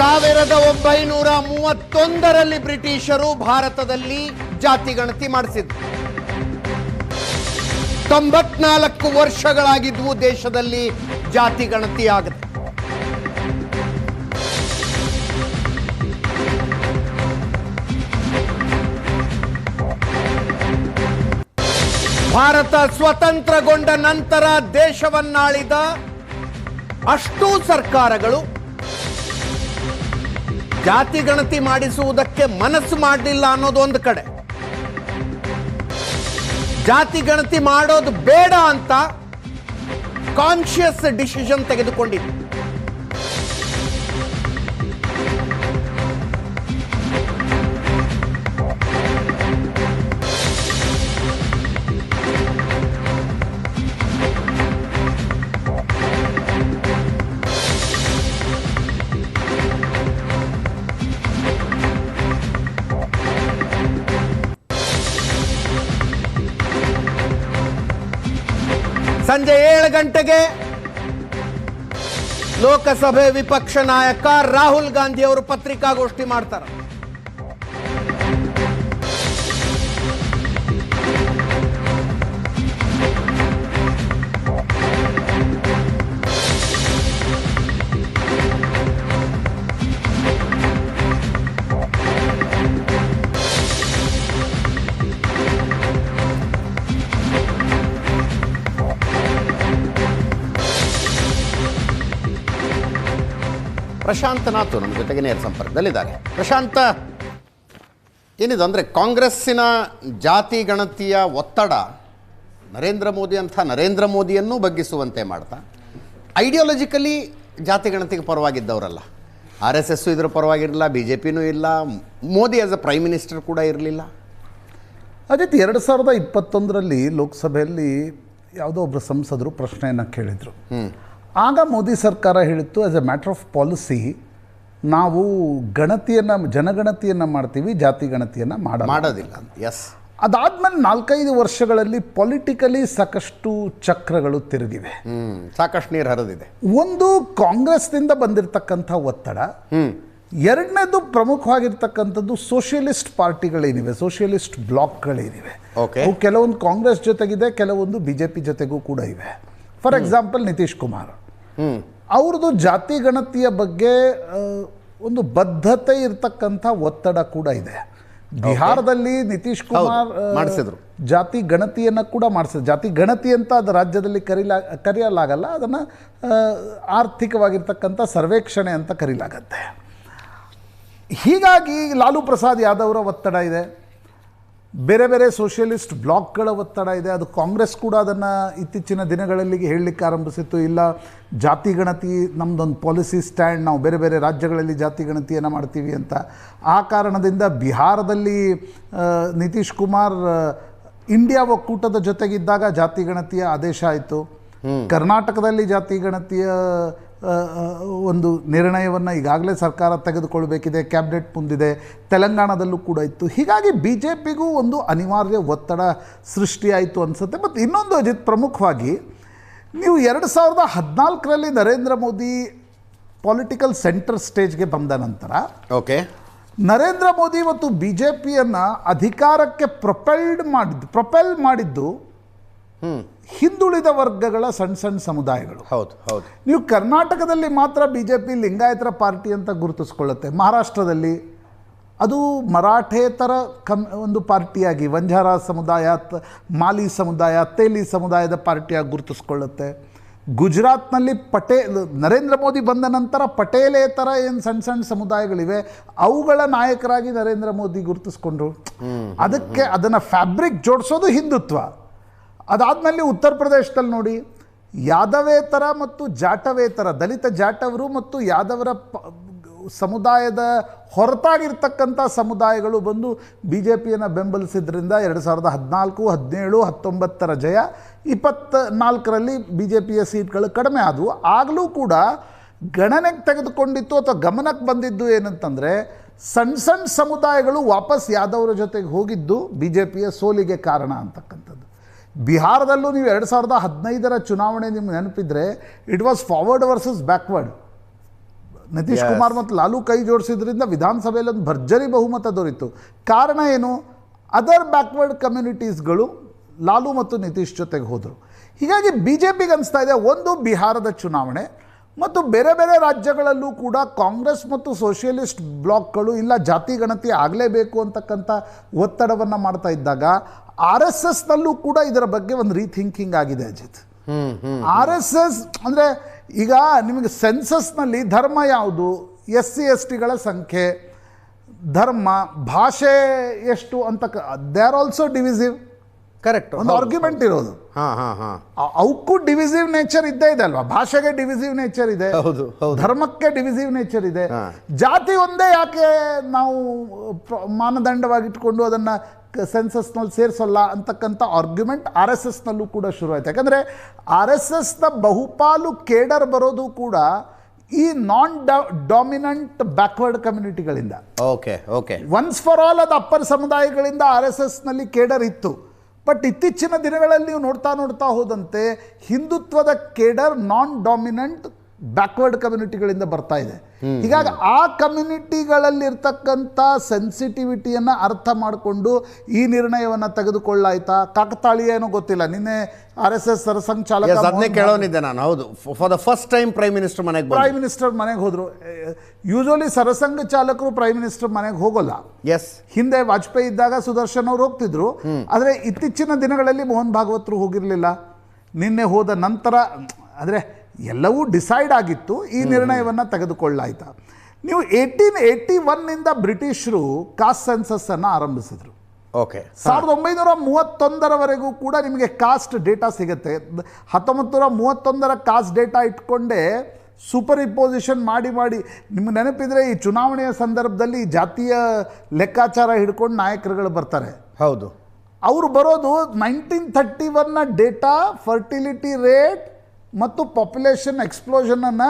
1931ರಲ್ಲಿ ಬ್ರಿಟಿಷರು ಭಾರತದಲ್ಲಿ ಜಾತಿ ಗಣತಿ ಮಾಡಿಸಿದ್ರು. 94 ವರ್ಷಗಳಾಗಿದ್ವು ದೇಶದಲ್ಲಿ ಜಾತಿ ಗಣತಿ ಆಗುತ್ತೆ. ಭಾರತ ಸ್ವತಂತ್ರಗೊಂಡ ನಂತರ ದೇಶವನ್ನಾಳಿದ ಅಷ್ಟೂ ಸರ್ಕಾರಗಳು ಜಾತಿ ಗಣತಿ ಮಾಡಿಸುವುದಕ್ಕೆ ಮನಸ್ಸು ಮಾಡಲಿಲ್ಲ ಅನ್ನೋದು ಒಂದು ಕಡೆ, ಜಾತಿ ಗಣತಿ ಮಾಡೋದು ಬೇಡ ಅಂತ ಕಾನ್ಶಿಯಸ್ ಡಿಸಿಷನ್ ತೆಗೆದುಕೊಂಡಿದೆ. ಸಂಜೆ 7 ಗಂಟೆಗೆ ಲೋಕಸಭೆ ವಿಪಕ್ಷ ನಾಯಕ ರಾಹುಲ್ ಗಾಂಧಿ ಅವರು ಪತ್ರಿಕಾಗೋಷ್ಠಿ ಮಾಡ್ತಾರೆ. ಪ್ರಶಾಂತ್ ನಾಥ್ ನಮ್ಮ ಜೊತೆಗೆ ನೇರ ಸಂಪರ್ಕದಲ್ಲಿದ್ದಾರೆ. ಪ್ರಶಾಂತ್, ಏನಿದೆ ಅಂದರೆ ಕಾಂಗ್ರೆಸ್ಸಿನ ಜಾತಿ ಗಣತಿಯ ಒತ್ತಡ ನರೇಂದ್ರ ಮೋದಿಯನ್ನು ಬಗ್ಗಿಸುವಂತೆ ಮಾಡ್ತಾ, ಐಡಿಯಾಲಜಿಕಲಿ ಜಾತಿ ಗಣತಿಗೆ ಪರವಾಗಿದ್ದವರಲ್ಲ. RSS ಇದರ ಪರವಾಗಿರಲಿಲ್ಲ, BJPನೂ ಇಲ್ಲ, Modi as a prime minister ಕೂಡ ಇರಲಿಲ್ಲ. ಅದೇ 2021ರಲ್ಲಿ ಲೋಕಸಭೆಯಲ್ಲಿ ಯಾವುದೋ ಒಬ್ಬರು ಸಂಸದರು ಪ್ರಶ್ನೆಯನ್ನು ಕೇಳಿದರು. ಆಗ ಮೋದಿ ಸರ್ಕಾರ ಹೇಳಿತ್ತು, as A matter of policy ನಾವು ಜನಗಣತಿಯನ್ನು ಮಾಡ್ತೀವಿ, ಜಾತಿ ಗಣತಿಯನ್ನು ಮಾಡೋದಿಲ್ಲ. ಎಸ್. ಅದಾದ್ಮೇಲೆ 4-5 ವರ್ಷಗಳಲ್ಲಿ ಪೊಲಿಟಿಕಲಿ ಸಾಕಷ್ಟು ಚಕ್ರಗಳು ತಿರುಗಿವೆ, ಸಾಕಷ್ಟು ನೀರು ಹರಿದಿದೆ. ಒಂದು ಕಾಂಗ್ರೆಸ್ನಿಂದ ಬಂದಿರತಕ್ಕಂಥ ಒತ್ತಡ, ಎರಡನೇದು ಪ್ರಮುಖವಾಗಿರ್ತಕ್ಕಂಥದ್ದು ಸೋಷಿಯಲಿಸ್ಟ್ ಪಾರ್ಟಿಗಳೇನಿವೆ, ಸೋಷಿಯಲಿಸ್ಟ್ ಬ್ಲಾಕ್ಗಳೇನಿವೆ, ಅವು ಕೆಲವೊಂದು ಕಾಂಗ್ರೆಸ್ ಜೊತೆಗಿದೆ, ಕೆಲವೊಂದು BJP ಜೊತೆಗೂ ಕೂಡ ಇವೆ. ಫಾರ್ ಎಕ್ಸಾಂಪಲ್ ನಿತೀಶ್ ಕುಮಾರ್ ಅವ್ರದ್ದು ಜಾತಿ ಗಣತಿಯ ಬಗ್ಗೆ ಒಂದು ಬದ್ಧತೆ ಇರತಕ್ಕಂಥ ಒತ್ತಡ ಕೂಡ ಇದೆ. ಬಿಹಾರದಲ್ಲಿ ನಿತೀಶ್ ಕುಮಾರ್ ಮಾಡಿಸಿದ್ರು, ಜಾತಿ ಗಣತಿಯನ್ನು ಕೂಡ ಮಾಡಿಸಿದ್ರು. ಜಾತಿ ಗಣತಿ ಅಂತ ಅದು ರಾಜ್ಯದಲ್ಲಿ ಕರೆಯಲಾಗಲ್ಲ, ಅದನ್ನು ಆರ್ಥಿಕವಾಗಿರ್ತಕ್ಕಂಥ ಸರ್ವೇಕ್ಷಣೆ ಅಂತ ಕರೀಲಾಗತ್ತೆ. ಹೀಗಾಗಿ ಲಾಲು ಪ್ರಸಾದ್ ಯಾದವ್ರ ಒತ್ತಡ ಇದೆ, ಬೇರೆ ಬೇರೆ ಸೋಷಿಯಲಿಸ್ಟ್ ಬ್ಲಾಕ್ಗಳ ಒತ್ತಡ ಇದೆ. ಅದು ಕಾಂಗ್ರೆಸ್ ಕೂಡ ಅದನ್ನು ಇತ್ತೀಚಿನ ದಿನಗಳಲ್ಲಿ ಹೇಳಲಿಕ್ಕೆ ಆರಂಭಿಸಿತ್ತು, ಇಲ್ಲ ಜಾತಿ ಗಣತಿ ನಮ್ಮದೊಂದು ಪಾಲಿಸಿ ಸ್ಟ್ಯಾಂಡ್, ನಾವು ಬೇರೆ ಬೇರೆ ರಾಜ್ಯಗಳಲ್ಲಿ ಜಾತಿ ಗಣತಿಯನ್ನು ಮಾಡ್ತೀವಿ ಅಂತ. ಆ ಕಾರಣದಿಂದ ಬಿಹಾರದಲ್ಲಿ ನಿತೀಶ್ ಕುಮಾರ್ ಇಂಡಿಯಾ ಒಕ್ಕೂಟದ ಜೊತೆಗಿದ್ದಾಗ ಜಾತಿ ಗಣತಿಯ ಆದೇಶ ಆಯಿತು. ಕರ್ನಾಟಕದಲ್ಲಿ ಜಾತಿ ಗಣತಿಯ ಒಂದು ನಿರ್ಣಯವನ್ನು ಈಗಾಗಲೇ ಸರ್ಕಾರ ತೆಗೆದುಕೊಳ್ಬೇಕಿದೆ, ಕ್ಯಾಬಿನೆಟ್ ಮುಂದಿದೆ. ತೆಲಂಗಾಣದಲ್ಲೂ ಕೂಡ ಇತ್ತು. ಹೀಗಾಗಿ BJPಗೂ ಒಂದು ಅನಿವಾರ್ಯ ಒತ್ತಡ ಸೃಷ್ಟಿಯಾಯಿತು ಅನಿಸುತ್ತೆ. ಮತ್ತು ಇನ್ನೊಂದು ಅಜಿತ್, ಪ್ರಮುಖವಾಗಿ ನೀವು 2014ರಲ್ಲಿ ನರೇಂದ್ರ ಮೋದಿ ಪೊಲಿಟಿಕಲ್ ಸೆಂಟರ್ ಸ್ಟೇಜ್ಗೆ ಬಂದ ನಂತರ ನರೇಂದ್ರ ಮೋದಿ ಮತ್ತು BJPಯನ್ನು ಅಧಿಕಾರಕ್ಕೆ ಪ್ರೊಪೆಲ್ ಮಾಡಿದ್ದು ಹಿಂದುಳಿದ ವರ್ಗಗಳ ಸಣ್ಣ ಸಮುದಾಯಗಳು. ಹೌದು. ನೀವು ಕರ್ನಾಟಕದಲ್ಲಿ ಮಾತ್ರ BJP ಲಿಂಗಾಯತರ ಪಾರ್ಟಿ ಅಂತ ಗುರುತಿಸ್ಕೊಳ್ಳುತ್ತೆ, ಮಹಾರಾಷ್ಟ್ರದಲ್ಲಿ ಅದು ಮರಾಠೇತರ ಒಂದು ಪಾರ್ಟಿಯಾಗಿ, ವಂಜಾರ ಸಮುದಾಯ, ಮಾಲಿ ಸಮುದಾಯ, ತೇಲಿ ಸಮುದಾಯದ ಪಾರ್ಟಿಯಾಗಿ ಗುರುತಿಸ್ಕೊಳ್ಳುತ್ತೆ. ಗುಜರಾತ್ನಲ್ಲಿ ನರೇಂದ್ರ ಮೋದಿ ಬಂದ ನಂತರ ಪಟೇಲೇತರ ಏನು ಸಣ್ಣ ಸಮುದಾಯಗಳಿವೆ, ಅವುಗಳ ನಾಯಕರಾಗಿ ನರೇಂದ್ರ ಮೋದಿ ಗುರುತಿಸ್ಕೊಂಡ್ರು. ಅದನ್ನು ಫ್ಯಾಬ್ರಿಕ್ ಜೋಡಿಸೋದು ಹಿಂದುತ್ವ. ಅದಾದಮೇಲೆ ಉತ್ತರ ಪ್ರದೇಶದಲ್ಲಿ ನೋಡಿ, ಯಾದವೇತರ ಮತ್ತು ಜಾಟವೇತರ, ದಲಿತ ಜಾಟವರು ಮತ್ತು ಯಾದವರ ಸಮುದಾಯದ ಹೊರತಾಗಿರ್ತಕ್ಕಂಥ ಸಮುದಾಯಗಳು ಬಂದು BJPಯನ್ನು ಬೆಂಬಲಿಸಿದ್ರಿಂದ 2014, 17, 19 ಜಯ, 24ರಲ್ಲಿ BJPಯ ಸೀಟ್ಗಳು ಕಡಿಮೆ ಆದವು. ಆಗಲೂ ಕೂಡ ಗಣನೆಗೆ ತೆಗೆದುಕೊಂಡಿತ್ತು ಅಥವಾ ಗಮನಕ್ಕೆ ಬಂದಿದ್ದು ಏನಂತಂದರೆ, ಸಣ್ಣ ಸಮುದಾಯಗಳು ವಾಪಸ್ ಯಾದವರ ಜೊತೆಗೆ ಹೋಗಿದ್ದು BJPಯ ಸೋಲಿಗೆ ಕಾರಣ ಅಂತಕ್ಕಂಥದ್ದು. ಬಿಹಾರದಲ್ಲೂ ನೀವು 2015ರ ಚುನಾವಣೆ ನಿಮ್ಗೆ ನೆನಪಿದ್ರೆ, it was forward versus backward. Nitish Kumar ಮತ್ತು ಲಾಲು ಕೈ ಜೋಡಿಸಿದ್ರಿಂದ ವಿಧಾನಸಭೆಯಲ್ಲಿ ಒಂದು ಭರ್ಜರಿ ಬಹುಮತ ದೊರೆಯಿತು. ಕಾರಣ ಏನು? ಅದರ್ ಬ್ಯಾಕ್ವರ್ಡ್ ಕಮ್ಯುನಿಟೀಸ್ಗಳು ಲಾಲು ಮತ್ತು ನಿತೀಶ್ ಜೊತೆಗೆ ಹೋದರು. ಹೀಗಾಗಿ ಬಿ ಜೆ ಪಿಗೆ ಅನಿಸ್ತಾ ಇದೆ, ಒಂದು ಬಿಹಾರದ ಚುನಾವಣೆ ಮತ್ತು ಬೇರೆ ಬೇರೆ ರಾಜ್ಯಗಳಲ್ಲೂ ಕೂಡ ಕಾಂಗ್ರೆಸ್ ಮತ್ತು ಸೋಷಿಯಲಿಸ್ಟ್ ಬ್ಲಾಕ್ಗಳು ಇಲ್ಲ ಜಾತಿ ಗಣತಿ ಆಗಲೇಬೇಕು ಅಂತಕ್ಕಂಥ ಒತ್ತಡವನ್ನು ಮಾಡ್ತಾ ಇದ್ದಾಗ ಆರ್ ಎಸ್ ಎಸ್ನಲ್ಲೂ ಕೂಡ ಇದರ ಬಗ್ಗೆ ಒಂದು ರೀಥಿಂಕಿಂಗ್ ಆಗಿದೆ ಅಜಿತ್. ಆರ್ ಎಸ್ ಎಸ್ ಅಂದರೆ ಈಗ ನಿಮಗೆ ಸೆನ್ಸಸ್ನಲ್ಲಿ ಧರ್ಮ ಯಾವುದು, SC STಗಳ ಸಂಖ್ಯೆ, ಧರ್ಮ, ಭಾಷೆ ಎಷ್ಟು ಅಂತ they are also divisive. Correct, ಒಂದು ಆರ್ಗ್ಯುಮೆಂಟ್ ಇರೋದು. ಅವಕ್ಕೂ ಡಿವಿಸಿವ್ ನೇಚರ್ ಇದ್ದೇ ಇದೆ ಅಲ್ವಾ? ಭಾಷೆಗೆ ಡಿವಿಸಿವ್ ನೇಚರ್ ಇದೆ, ಧರ್ಮಕ್ಕೆ ಡಿವಿಸಿವ್ ನೇಚರ್ ಇದೆ. ಜಾತಿ ಒಂದೇ ಯಾಕೆ ನಾವು ಮಾನದಂಡವಾಗಿಟ್ಕೊಂಡು ಅದನ್ನು ಸೆನ್ಸಸ್ನಲ್ಲಿ ಸೇರಿಸೋಲ್ಲ ಅಂತಕ್ಕಂಥ ಆರ್ಗ್ಯುಮೆಂಟ್ ಆರ್ ಎಸ್ ಎಸ್ನಲ್ಲೂ ಕೂಡ ಶುರು ಆಯ್ತು. ಯಾಕಂದರೆ ಆರ್ ಎಸ್ ಎಸ್ನ ಬಹುಪಾಲು ಕೇಡರ್ ಬರೋದು ಕೂಡ ಈ ನಾನ್ ಡಾಮಿನೆಂಟ್ ಬ್ಯಾಕ್ವರ್ಡ್ ಕಮ್ಯುನಿಟಿಗಳಿಂದ. Okay okay, once for all ಅದು ಅಪ್ಪರ್ ಸಮುದಾಯಗಳಿಂದ ಆರ್ ಎಸ್ ಎಸ್ನಲ್ಲಿ ಕೇಡರ್ ಇತ್ತು. ಬಟ್ ಇತ್ತೀಚಿನ ದಿನಗಳಲ್ಲಿ ನೀವು ನೋಡ್ತಾ ಹೋದಂತೆ ಹಿಂದುತ್ವದ ಕೇಡರ್ ನಾನ್ ಡಾಮಿನೆಂಟ್ ಬ್ಯಾಕ್ವರ್ಡ್ ಕಮ್ಯುನಿಟಿಗಳಿಂದ ಬರ್ತಾ ಇದೆ. ಹೀಗಾಗಿ ಆ ಕಮ್ಯುನಿಟಿಗಳಲ್ಲಿರ್ತಕ್ಕಂಥ ಸೆನ್ಸಿಟಿವಿಟಿಯನ್ನು ಅರ್ಥ ಮಾಡಿಕೊಂಡು ಈ ನಿರ್ಣಯವನ್ನು ತೆಗೆದುಕೊಳ್ಳಾಯ್ತಾ, ಕಾಕತಾಳೀಯ ಏನೋ ಗೊತ್ತಿಲ್ಲ. ನಿನ್ನೆ ಆರ್ ಎಸ್ ಎಸ್ ಸರಸಂಘಚಾಲಕ ಕೇಳೋನಿದ್ದೆ ನಾನು. ಹೌದು, for the first time prime minister ಮನೆಗೆ ಹೋದ್ರು. ಯೂಶಲಿ ಸರಸಂಘ ಚಾಲಕರು ಪ್ರೈಮ್ ಮಿನಿಸ್ಟರ್ ಮನೆಗೆ ಹೋಗೋಲ್ಲ. ಎಸ್, ಹಿಂದೆ ವಾಜಪೇಯಿ ಇದ್ದಾಗ ಸುದರ್ಶನ್ ಅವರು ಹೋಗ್ತಿದ್ರು. ಆದರೆ ಇತ್ತೀಚಿನ ದಿನಗಳಲ್ಲಿ ಮೋಹನ್ ಭಾಗವತರು ಹೋಗಿರಲಿಲ್ಲ. ನಿನ್ನೆ ಹೋದ ನಂತರ ಅಂದರೆ ಎಲ್ಲವೂ ಡಿಸೈಡ್ ಆಗಿತ್ತು, ಈ ನಿರ್ಣಯವನ್ನು ತೆಗೆದುಕೊಳ್ಳಾಯ್ತಾ. ನೀವು 1881ನಿಂದ ಬ್ರಿಟಿಷರು ಕಾಸ್ಟ್ ಸೆನ್ಸಸ್ಸನ್ನು ಆರಂಭಿಸಿದರು. ಓಕೆ, 1931ವರೆಗೂ ಕೂಡ ನಿಮಗೆ ಕಾಸ್ಟ್ ಡೇಟಾ ಸಿಗುತ್ತೆ. 1931ರ ಕಾಸ್ಟ್ ಡೇಟಾ ಇಟ್ಕೊಂಡೇ ಸೂಪರ್ ಇಂಪೋಸಿಷನ್ ಮಾಡಿ ನಿಮ್ಗೆ ನೆನಪಿದ್ರೆ ಈ ಚುನಾವಣೆಯ ಸಂದರ್ಭದಲ್ಲಿ ಜಾತಿಯ ಲೆಕ್ಕಾಚಾರ ಹಿಡ್ಕೊಂಡು ನಾಯಕರುಗಳು ಬರ್ತಾರೆ. ಹೌದು, ಅವರು ಬರೋದು 1931ನ ಡೇಟಾ, ಫರ್ಟಿಲಿಟಿ ರೇಟ್ ಮತ್ತು ಪಾಪ್ಯುಲೇಷನ್ ಎಕ್ಸ್ಪ್ಲೋಷನನ್ನು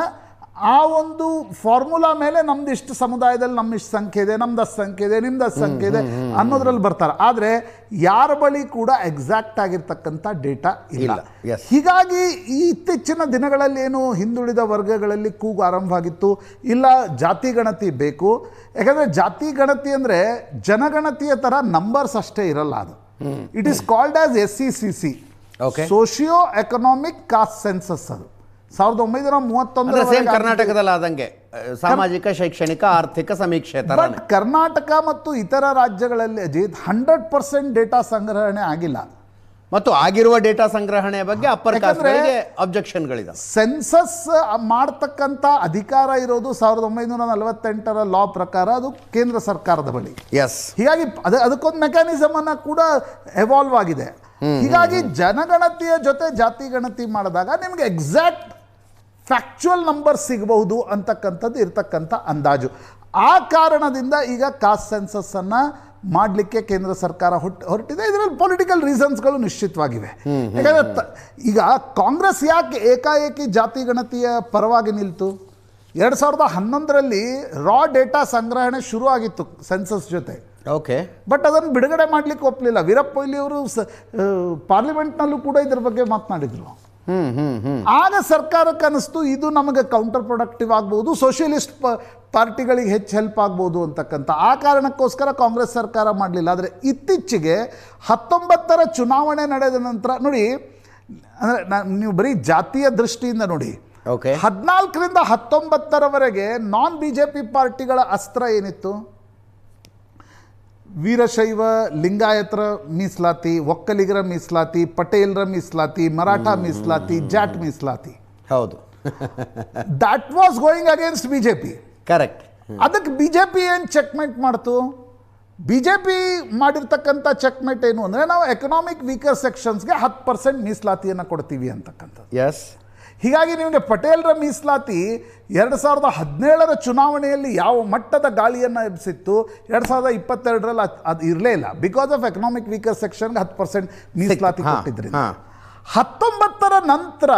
ಆ ಒಂದು ಫಾರ್ಮುಲಾ ಮೇಲೆ ನಮ್ದು ಇಷ್ಟು ಸಮುದಾಯದಲ್ಲಿ ನಮ್ಮಿಷ್ಟು ಸಂಖ್ಯೆ ಇದೆ, ನಮ್ದು ಅಷ್ಟು ಸಂಖ್ಯೆ ಇದೆ, ನಿಮ್ದು ಅಷ್ಟು ಸಂಖ್ಯೆ ಇದೆ ಅನ್ನೋದ್ರಲ್ಲಿ ಬರ್ತಾರೆ. ಆದರೆ ಯಾರ ಬಳಿ ಕೂಡ ಎಕ್ಸಾಕ್ಟ್ ಆಗಿರ್ತಕ್ಕಂಥ ಡೇಟಾ ಇಲ್ಲ. ಹೀಗಾಗಿ ಈ ಇತ್ತೀಚಿನ ದಿನಗಳಲ್ಲಿ ಏನು ಹಿಂದುಳಿದ ವರ್ಗಗಳಲ್ಲಿ ಕೂಗು ಆರಂಭ ಆಗಿತ್ತು, ಇಲ್ಲ ಜಾತಿ ಗಣತಿ ಬೇಕು. ಯಾಕಂದರೆ ಜಾತಿ ಗಣತಿ ಅಂದರೆ ಜನಗಣತಿಯ ಥರ ನಂಬರ್ಸ್ ಅಷ್ಟೇ ಇರಲ್ಲ. ಅದು it is called as SECC, socio economic caste census. ಅದು 1931 ಕರ್ನಾಟಕದಲ್ಲಿ ಆದಂಗೆ ಸಾಮಾಜಿಕ, ಶೈಕ್ಷಣಿಕ, ಆರ್ಥಿಕ ಸಮೀಕ್ಷೆ ತರ. ಬಟ್ ಕರ್ನಾಟಕ ಮತ್ತು ಇತರ ರಾಜ್ಯಗಳಲ್ಲಿ ಅಜಿತ್ 100% ಡೇಟಾ ಸಂಗ್ರಹಣೆ ಆಗಿಲ್ಲ. ಮತ್ತು ಆಗಿರುವ ಡೇಟಾ ಸಂಗ್ರಹಣೆಯ ಬಗ್ಗೆ ಅಪ್ಪರ್ ಕಾಸ್ಟ್ಗಳಿಗೆ ಅಬ್ಜೆಕ್ಷನ್ಗಳಿದೆ. ಸೆನ್ಸಸ್ ಮಾಡ್ತಕ್ಕಂಥ ಅಧಿಕಾರ ಇರೋದು 1948ರ ಲಾ ಪ್ರಕಾರ ಅದು ಕೇಂದ್ರ ಸರ್ಕಾರದ ಬಳಿ. ಎಸ್, ಹೀಗಾಗಿ ಅದಕ್ಕೊಂದು ಮೆಕ್ಯಾನಿಸಮ್ ಅನ್ನ ಕೂಡ ಎವಾಲ್ವ್ ಆಗಿದೆ. ಹೀಗಾಗಿ ಜನಗಣತಿಯ ಜೊತೆ ಜಾತಿ ಗಣತಿ ಮಾಡಿದಾಗ ನಿಮಗೆ ಎಕ್ಸಾಕ್ಟ್ ಫ್ಯಾಕ್ಚುಯಲ್ ನಂಬರ್ ಸಿಗಬಹುದು ಅಂತಕ್ಕಂಥದ್ದು ಇರ್ತಕ್ಕಂಥ ಅಂದಾಜು. ಆ ಕಾರಣದಿಂದ ಈಗ ಕಾಸ್ಟ್ ಸೆನ್ಸಸ್ಸನ್ನು ಮಾಡಲಿಕ್ಕೆ ಕೇಂದ್ರ ಸರ್ಕಾರ ಹೊರಟಿದೆ. ಇದರಲ್ಲಿ ಪೊಲಿಟಿಕಲ್ ರೀಸನ್ಸ್ಗಳು ನಿಶ್ಚಿತವಾಗಿವೆ. ಯಾಕಂದರೆ ಈಗ ಕಾಂಗ್ರೆಸ್ ಯಾಕೆ ಏಕಾಏಕಿ ಜಾತಿ ಗಣತಿಯ ಪರವಾಗಿ ನಿಲ್ತು? 2011ರಲ್ಲಿ ರಾ ಡೇಟಾ ಸಂಗ್ರಹಣೆ ಶುರು ಆಗಿತ್ತು ಸೆನ್ಸಸ್ ಜೊತೆ. ಓಕೆ, ಬಟ್ ಅದನ್ನು ಬಿಡುಗಡೆ ಮಾಡಲಿಕ್ಕೆ ಒಪ್ಪಲಿಲ್ಲ. ವೀರಪ್ಪ ಮೊಯ್ಲಿ ಅವರು ಪಾರ್ಲಿಮೆಂಟ್ನಲ್ಲೂ ಕೂಡ ಇದ್ರ ಬಗ್ಗೆ ಮಾತನಾಡಿದರು. ಆಗ ಸರ್ಕಾರಕ್ಕೆ ಅನ್ನಿಸ್ತು ಇದು ನಮಗೆ ಕೌಂಟರ್ ಪ್ರೊಡಕ್ಟಿವ್ ಆಗ್ಬೋದು, ಸೋಷಿಯಲಿಸ್ಟ್ ಪಾರ್ಟಿಗಳಿಗೆ ಹೆಚ್ಚು ಹೆಲ್ಪ್ ಆಗ್ಬೋದು ಅಂತಕ್ಕಂಥ. ಆ ಕಾರಣಕ್ಕೋಸ್ಕರ ಕಾಂಗ್ರೆಸ್ ಸರ್ಕಾರ ಮಾಡಲಿಲ್ಲ. ಆದರೆ ಇತ್ತೀಚೆಗೆ 19ರ ಚುನಾವಣೆ ನಡೆದ ನಂತರ ನೋಡಿ, ಅಂದರೆ ನೀವು ಬರೀ ಜಾತಿಯ ದೃಷ್ಟಿಯಿಂದ ನೋಡಿ, 14ರಿಂದ 19ರವರೆಗೆ ನಾನ್ BJP ಪಾರ್ಟಿಗಳ ಅಸ್ತ್ರ ಏನಿತ್ತು? ವೀರಶೈವ ಲಿಂಗಾಯತರ ಮೀಸಲಾತಿ, ಒಕ್ಕಲಿಗರ ಮೀಸಲಾತಿ, ಪಟೇಲರ ಮೀಸಲಾತಿ, ಮರಾಠ ಮೀಸಲಾತಿ, ಜಾಟ್ ಮೀಸಲಾತಿ. ಹೌದು, that was going against BJP. Correct. ಅದಕ್ಕೆ BJP ಏನು ಚೆಕ್ಮೇಟ್ ಮಾಡ್ತು? BJP ಮಾಡಿರ್ತಕ್ಕಂಥ ಚೆಕ್ಮೇಟ್ ಏನು ಅಂದರೆ, ನಾವು ಎಕನಾಮಿಕ್ ವೀಕರ್ ಸೆಕ್ಷನ್ಸ್ಗೆ 10% ಮೀಸಲಾತಿಯನ್ನು ಕೊಡ್ತೀವಿ ಅಂತಕ್ಕಂಥದ್ದು. ಎಸ್, ಹೀಗಾಗಿ ನಿಮಗೆ ಪಟೇಲರ ಮೀಸಲಾತಿ 2017ರ ಚುನಾವಣೆಯಲ್ಲಿ ಯಾವ ಮಟ್ಟದ ಗಾಳಿಯನ್ನು ಎಬ್ಬಿಸಿತ್ತು, 2022ರಲ್ಲಿ ಅದು ಇರಲೇ ಇಲ್ಲ. ಬಿಕಾಸ್ ಆಫ್ ಎಕನಾಮಿಕ್ ವೀಕರ್ ಸೆಕ್ಷನ್ಗೆ 10% ಮೀಸಲಾತಿ ಕೊಟ್ಟಿದ್ರಿಂದ. 19ರ ನಂತರ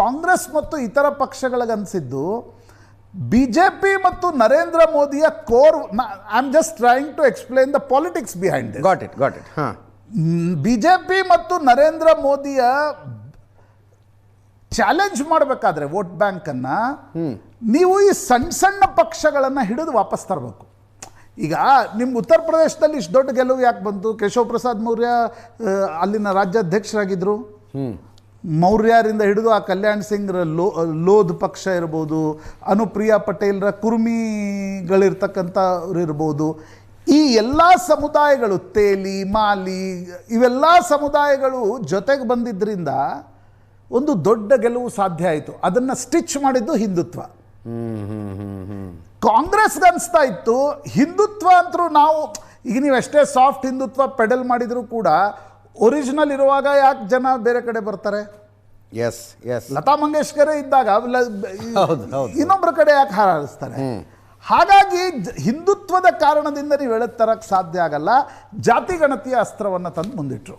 ಕಾಂಗ್ರೆಸ್ ಮತ್ತು ಇತರ ಪಕ್ಷಗಳಿಗನ್ಸಿದ್ದು BJP ಮತ್ತು ನರೇಂದ್ರ ಮೋದಿಯ core. I am just trying to explain the politics behind this. Got it. BJP ಮತ್ತು ನರೇಂದ್ರ ಮೋದಿಯ ಚಾಲೆಂಜ್ ಮಾಡಬೇಕಾದ್ರೆ ವೋಟ್ ಬ್ಯಾಂಕನ್ನು ನೀವು ಈ ಸಣ್ಣ ಸಣ್ಣ ಪಕ್ಷಗಳನ್ನು ಹಿಡಿದು ವಾಪಸ್ ತರಬೇಕು. ಈಗ ನಿಮ್ಮ ಉತ್ತರ ಪ್ರದೇಶದಲ್ಲಿ ಇಷ್ಟು ದೊಡ್ಡ ಗೆಲುವು ಯಾಕೆ ಬಂತು? ಕೇಶವ್ ಪ್ರಸಾದ್ ಮೌರ್ಯ ಅಲ್ಲಿನ ರಾಜ್ಯಾಧ್ಯಕ್ಷರಾಗಿದ್ದರು. ಮೌರ್ಯರಿಂದ ಹಿಡಿದು ಆ ಕಲ್ಯಾಣ್ ಸಿಂಗ್ರ ಲೋಧ್ ಪಕ್ಷ ಇರ್ಬೋದು, ಅನುಪ್ರಿಯಾ ಪಟೇಲ್ರ ಕುರ್ಮಿಗಳಿರ್ತಕ್ಕಂಥವ್ರು ಇರ್ಬೋದು. ಈ ಎಲ್ಲ ಸಮುದಾಯಗಳು, ತೇಲಿ, ಮಾಲಿ, ಇವೆಲ್ಲ ಸಮುದಾಯಗಳು ಜೊತೆಗೆ ಬಂದಿದ್ದರಿಂದ ಒಂದು ದೊಡ್ಡ ಗೆಲುವು ಸಾಧ್ಯ ಆಯಿತು. ಅದನ್ನು ಸ್ಟಿಚ್ ಮಾಡಿದ್ದು ಹಿಂದುತ್ವ. ಕಾಂಗ್ರೆಸ್ಗೆ ಅನಿಸ್ತಾ ಇತ್ತು ಹಿಂದುತ್ವ ಅಂತರೂ ನಾವು, ಈಗ ನೀವು ಎಷ್ಟೇ ಸಾಫ್ಟ್ ಹಿಂದುತ್ವ ಪೆಡಲ್ ಮಾಡಿದರೂ ಕೂಡ ಒರಿಜಿನಲ್ ಇರುವಾಗ ಯಾಕೆ ಜನ ಬೇರೆ ಕಡೆ ಬರ್ತಾರೆ? ಎಸ್ ಎಸ್, ಲತಾ ಮಂಗೇಶ್ಕರೇ ಇದ್ದಾಗ ಇನ್ನೊಬ್ಬರ ಕಡೆ ಯಾಕೆ ಹಾರಾಡಿಸ್ತಾರೆ? ಹಾಗಾಗಿ ಹಿಂದುತ್ವದ ಕಾರಣದಿಂದ ನೀವು ಎಳೆದು ತರಕ್ಕೆ ಸಾಧ್ಯ ಆಗಲ್ಲ. ಜಾತಿ ಗಣತಿಯ ಅಸ್ತ್ರವನ್ನು ತಂದು ಮುಂದಿಟ್ರು.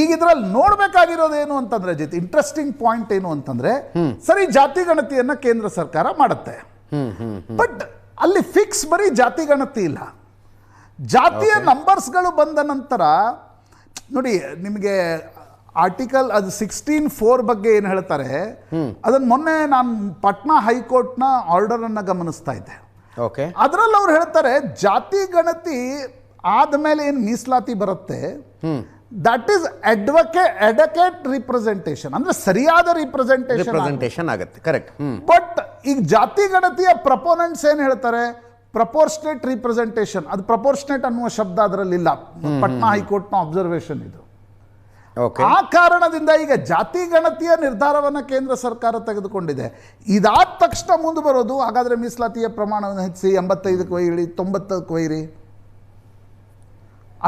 ಈಗ ಇದ್ರಲ್ಲಿ ನೋಡ್ಬೇಕಾಗಿರೋದು ಏನು ಅಂತಂದ್ರೆ, ಇಂಟ್ರೆಸ್ಟಿಂಗ್ ಪಾಯಿಂಟ್ ಏನು ಅಂತಂದ್ರೆ, ಸರಿ ಜಾತಿ ಗಣತಿಯನ್ನ ಕೇಂದ್ರ ಸರ್ಕಾರ ಮಾಡುತ್ತೆ, ಬಟ್ ಅಲ್ಲಿ ಫಿಕ್ಸ್ ಬರೀ ಜಾತಿ ಗಣತಿ ಇಲ್ಲ. ಜಾತಿಯ ನಂಬರ್ಸ್ಗಳು ಬಂದ ನಂತರ ನೋಡಿ, ನಿಮಗೆ ಆರ್ಟಿಕಲ್ ಅದು 16(4) ಬಗ್ಗೆ ಏನು ಹೇಳ್ತಾರೆ, ಅದನ್ನ ಮೊನ್ನೆ ನಾನು ಪಾಟ್ನಾ ಹೈಕೋರ್ಟ್ನ ಆರ್ಡರ್ ಅನ್ನ ಗಮನಿಸ್ತಾ ಇದ್ದೆ. ಅದರಲ್ಲಿ ಅವ್ರು ಹೇಳ್ತಾರೆ, ಜಾತಿ ಗಣತಿ ಆದ್ಮೇಲೆ ಏನು ಮೀಸಲಾತಿ ಬರುತ್ತೆ, ದಟ್ ಈಸ್ ಎಡಕೇಟ್ ರಿಪ್ರೆಸೆಂಟೇಷನ್, ಅಂದ್ರೆ ಸರಿಯಾದ ರಿಪ್ರೆಸೆಂಟೇಷನ್ ಆಗುತ್ತೆ. ಕರೆಕ್ಟ್. ಬಟ್ ಈಗ ಜಾತಿ ಗಣತಿಯ ಪ್ರಪೋನೆಂಟ್ಸ್ ಏನು ಹೇಳ್ತಾರೆ, ಪ್ರಪೋರ್ಷನೇಟ್ ರಿಪ್ರೆಸೆಂಟೇಷನ್. ಅದು ಪ್ರಪೋರ್ಷನೇಟ್ ಅನ್ನುವ ಶಬ್ದ ಅದರಲ್ಲಿ ಇಲ್ಲ. ಪಟ್ನಾ ಹೈಕೋರ್ಟ್ನ ಅಬ್ಸರ್ವೇಷನ್ ಇದು. ಆ ಕಾರಣದಿಂದ ಈಗ ಜಾತಿ ಗಣತಿಯ ನಿರ್ಧಾರವನ್ನು ಕೇಂದ್ರ ಸರ್ಕಾರ ತೆಗೆದುಕೊಂಡಿದೆ. ಇದಾದ ತಕ್ಷಣ ಮುಂದೆ ಬರೋದು, ಹಾಗಾದ್ರೆ ಮೀಸಲಾತಿಯ ಪ್ರಮಾಣವನ್ನು ಹೆಚ್ಚಿಸಿ 85ಕ್ಕೆ ಒಯ್ಯಿರಿ, 90ಕ್ಕೆ ಒಯ್ಯಿರಿ.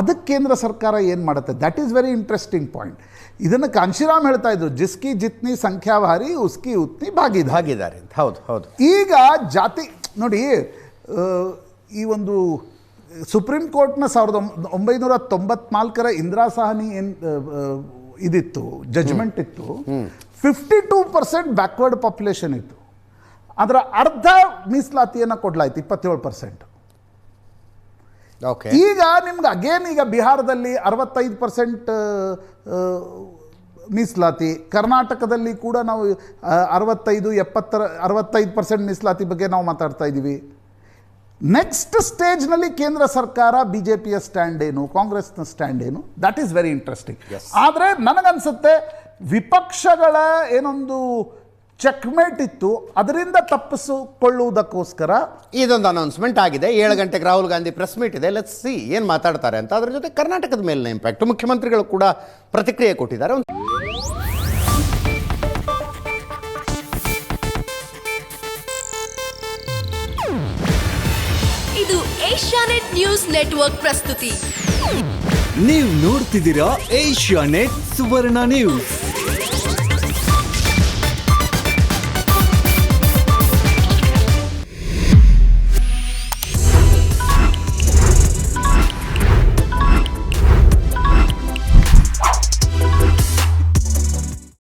ಅದಕ್ಕೆ ಕೇಂದ್ರ ಸರ್ಕಾರ ಏನು ಮಾಡುತ್ತೆ? That is very interesting point. ಇದನ್ನು ಕಾಂಶಿರಾಮ್ ಹೇಳ್ತಾ ಇದ್ರು, ಜಿಸ್ಕಿ ಜಿತ್ನಿ ಸಂಖ್ಯಾವಾರಿ ಉಸ್ಕಿ ಉತ್ನಿ ಭಾಗಿದಾರಿ ಅಂತ. ಹೌದು ಹೌದು. ಈಗ ಜಾತಿ ನೋಡಿ, ಈ ಒಂದು ಸುಪ್ರೀಂ ಕೋರ್ಟ್ನ 1994ರ ಇಂದಿರಾ ಸಾಹ್ನಿ ಇದಿತ್ತು, ಜಜ್ಮೆಂಟ್ ಇತ್ತು. 52% ಬ್ಯಾಕ್ವರ್ಡ್ ಪಾಪ್ಯುಲೇಷನ್ ಇತ್ತು. ಅದರ ಅರ್ಧ ಮೀಸಲಾತಿಯನ್ನು ಕೊಡಲಾಯ್ತು, 27%. ಈಗ ನಿಮ್ಗೆ ಅಗೇನ್ ಈಗ ಬಿಹಾರದಲ್ಲಿ 65% ಮೀಸಲಾತಿ, ಕರ್ನಾಟಕದಲ್ಲಿ ಕೂಡ ನಾವು 65% ಮೀಸಲಾತಿ ಬಗ್ಗೆ ನಾವು ಮಾತಾಡ್ತಾ ಇದ್ದೀವಿ. ನೆಕ್ಸ್ಟ್ ಸ್ಟೇಜ್ನಲ್ಲಿ ಕೇಂದ್ರ ಸರ್ಕಾರ, ಬಿಜೆಪಿಯ ಸ್ಟ್ಯಾಂಡ್ ಏನು, ಕಾಂಗ್ರೆಸ್ನ ಸ್ಟ್ಯಾಂಡ್ ಏನು, ದಟ್ ಈಸ್ ವೆರಿ ಇಂಟ್ರೆಸ್ಟಿಂಗ್. ಆದರೆ ನನಗನ್ಸುತ್ತೆ ವಿಪಕ್ಷಗಳ ಏನೊಂದು ಚೆಕ್ಮೇಟ್ ಇತ್ತು, ಅದರಿಂದ ತಪ್ಪಿಸಿಕೊಳ್ಳುವುದಕ್ಕೋಸ್ಕರ ಇದೊಂದು ಅನೌನ್ಸ್ಮೆಂಟ್ ಆಗಿದೆ. 7 ಗಂಟೆಗೆ ರಾಹುಲ್ ಗಾಂಧಿ ಪ್ರೆಸ್ ಮೀಟ್ ಇದೆ. ಲೆಟ್ಸ್ ಸಿ ಏನು ಮಾತಾಡ್ತಾರೆ ಅಂತ. ಅದ್ರ ಜೊತೆ ಕರ್ನಾಟಕದ ಮೇಲಿನ ಇಂಪ್ಯಾಕ್ಟ್, ಮುಖ್ಯಮಂತ್ರಿಗಳು ಕೂಡ ಪ್ರತಿಕ್ರಿಯೆ ಕೊಟ್ಟಿದ್ದಾರೆ. ಇದು ಏಷ್ಯಾನೆಟ್ ನ್ಯೂಸ್ ನೆಟ್ವರ್ಕ್ ಪ್ರಸ್ತುತಿ. ನೀವು ನೋಡ್ತಿದ್ದೀರಾ ಏಷ್ಯಾನೆಟ್ ಸುವರ್ಣ ನ್ಯೂಸ್.